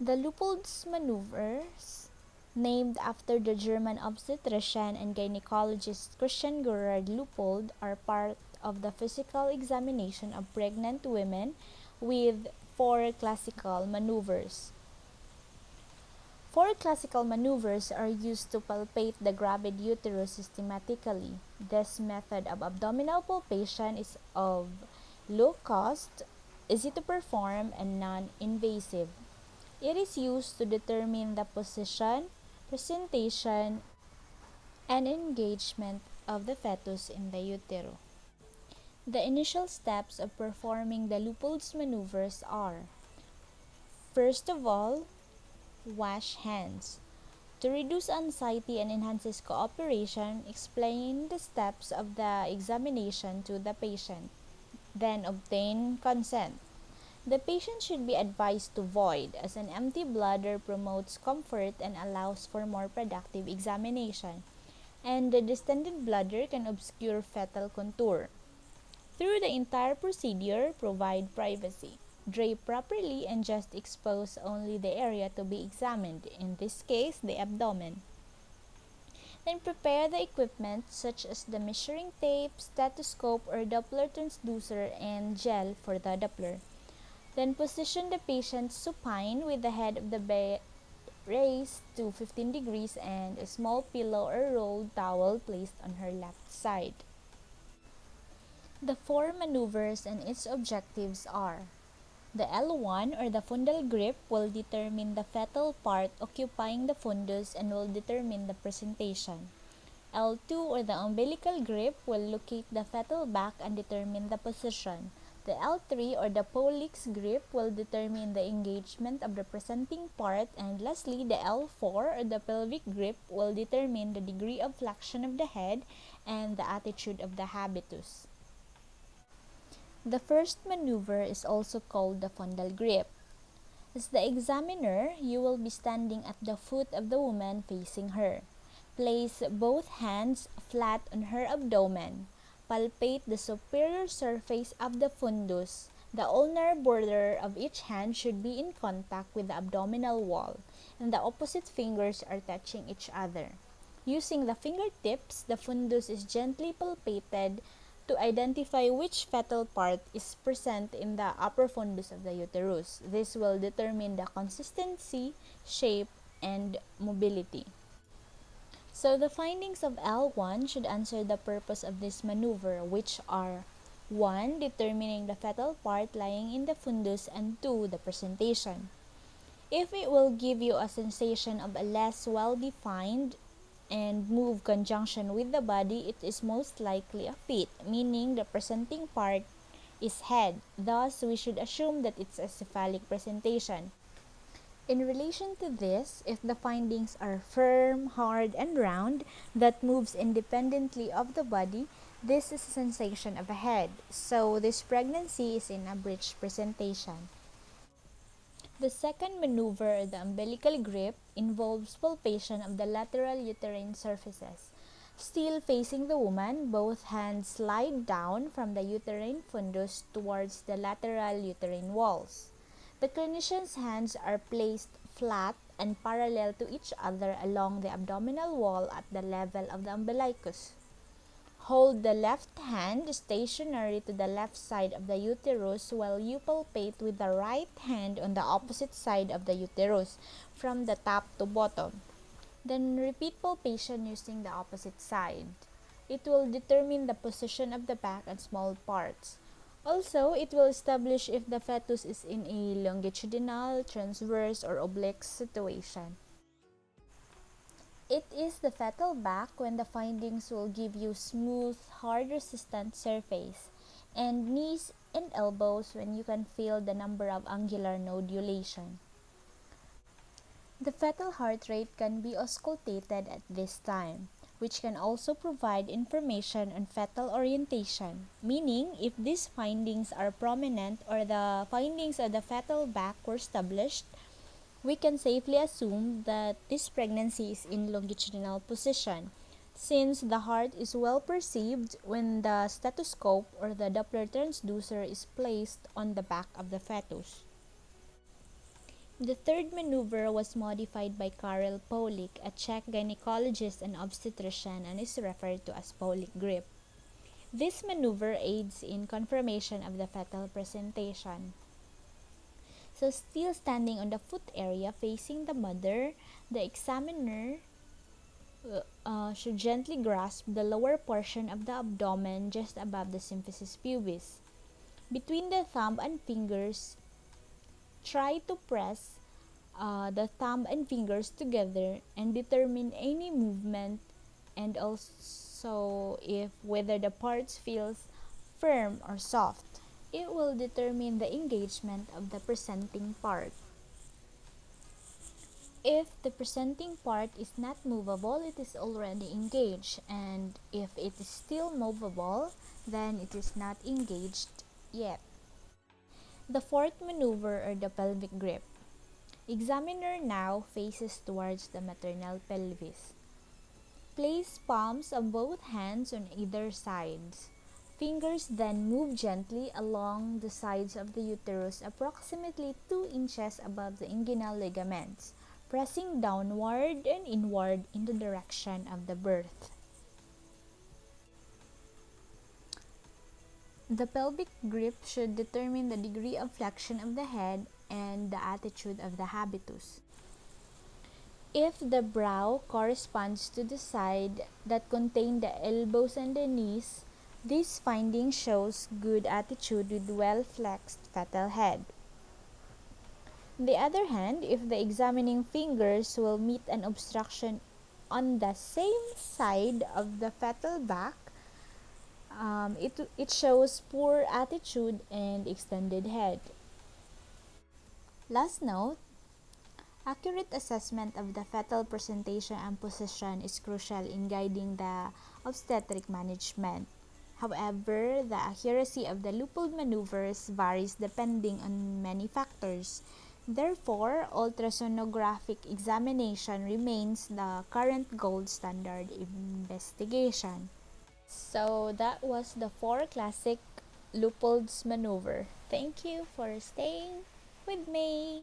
The Leopold's maneuvers, named after the German obstetrician and gynecologist Christian Gerard Leopold, are part of the physical examination of pregnant women with four classical maneuvers. Four classical maneuvers are used to palpate the gravid uterus systematically. This method of abdominal palpation is of low cost, easy to perform, and non-invasive. It is used to determine the position, presentation, and engagement of the fetus in the utero. The initial steps of performing the Leopold's maneuvers are: first of all, wash hands. To reduce anxiety and enhances cooperation, explain the steps of the examination to the patient. Then obtain consent. The patient should be advised to void, as an empty bladder promotes comfort and allows for more productive examination, and the distended bladder can obscure fetal contour. Through the entire procedure, provide privacy. Drape properly and just expose only the area to be examined, in this case, the abdomen. Then prepare the equipment such as the measuring tape, stethoscope, or Doppler transducer and gel for the Doppler. Then position the patient supine with the head of the bed raised to 15 degrees and a small pillow or rolled towel placed on her left side. The four maneuvers and its objectives are: the L1 or the fundal grip will determine the fetal part occupying the fundus and will determine the presentation. L2 or the umbilical grip will locate the fetal back and determine the position. The L3 or the pollex grip will determine the engagement of the presenting part, and lastly, the L4 or the pelvic grip will determine the degree of flexion of the head and the attitude of the habitus. The first maneuver is also called the fundal grip. As the examiner, you will be standing at the foot of the woman facing her. Place both hands flat on her abdomen. Palpate the superior surface of the fundus. The ulnar border of each hand should be in contact with the abdominal wall, and the opposite fingers are touching each other. Using the fingertips, the fundus is gently palpated to identify which fetal part is present in the upper fundus of the uterus. This will determine the consistency, shape, and mobility. So the findings of L1 should answer the purpose of this maneuver, which are: 1. Determining the fetal part lying in the fundus, and 2. The presentation. If it will give you a sensation of a less well-defined and move conjunction with the body, it is most likely a fit, meaning the presenting part is head. Thus, we should assume that it's a cephalic presentation. In relation to this, if the findings are firm, hard, and round, that moves independently of the body, this is a sensation of a head. So, this pregnancy is in a breech presentation. The second maneuver, the umbilical grip, involves palpation of the lateral uterine surfaces. Still facing the woman, both hands slide down from the uterine fundus towards the lateral uterine walls. The clinician's hands are placed flat and parallel to each other along the abdominal wall at the level of the umbilicus. Hold the left hand stationary to the left side of the uterus while you palpate with the right hand on the opposite side of the uterus from the top to bottom. Then repeat palpation using the opposite side. It will determine the position of the back and small parts. Also, it will establish if the fetus is in a longitudinal, transverse, or oblique situation. It is the fetal back when the findings will give you smooth, hard, resistant surface, and knees and elbows when you can feel the number of angular nodulation. The fetal heart rate can be auscultated at this time, which can also provide information on fetal orientation, meaning if these findings are prominent or the findings of the fetal back were established, we can safely assume that this pregnancy is in longitudinal position, since the heart is well perceived when the stethoscope or the Doppler transducer is placed on the back of the fetus. The third maneuver was modified by Karel Paulik, a Czech gynecologist and obstetrician, and is referred to as Paulik grip. This maneuver aids in confirmation of the fetal presentation. So still standing on the foot area facing the mother, the examiner should gently grasp the lower portion of the abdomen just above the symphysis pubis. Between the thumb and fingers, try to press the thumb and fingers together and determine any movement, and also if whether the parts feels firm or soft. It will determine the engagement of the presenting part. If the presenting part is not movable, it is already engaged, and if it is still movable, then it is not engaged yet. The fourth maneuver, or the pelvic grip. Examiner now faces towards the maternal pelvis. Place palms of both hands on either sides. Fingers then move gently along the sides of the uterus approximately 2 inches above the inguinal ligaments, pressing downward and inward in the direction of the birth. The pelvic grip should determine the degree of flexion of the head and the attitude of the habitus. If the brow corresponds to the side that contain the elbows and the knees, this finding shows good attitude with well-flexed fetal head. On the other hand, if the examining fingers will meet an obstruction on the same side of the fetal back, it shows poor attitude and extended head. Last note, accurate assessment of the fetal presentation and position is crucial in guiding the obstetric management. However, the accuracy of the Leopold maneuvers varies depending on many factors. Therefore, ultrasonographic examination remains the current gold standard investigation. So that was the 4 classic Leopold's maneuver. Thank you for staying with me.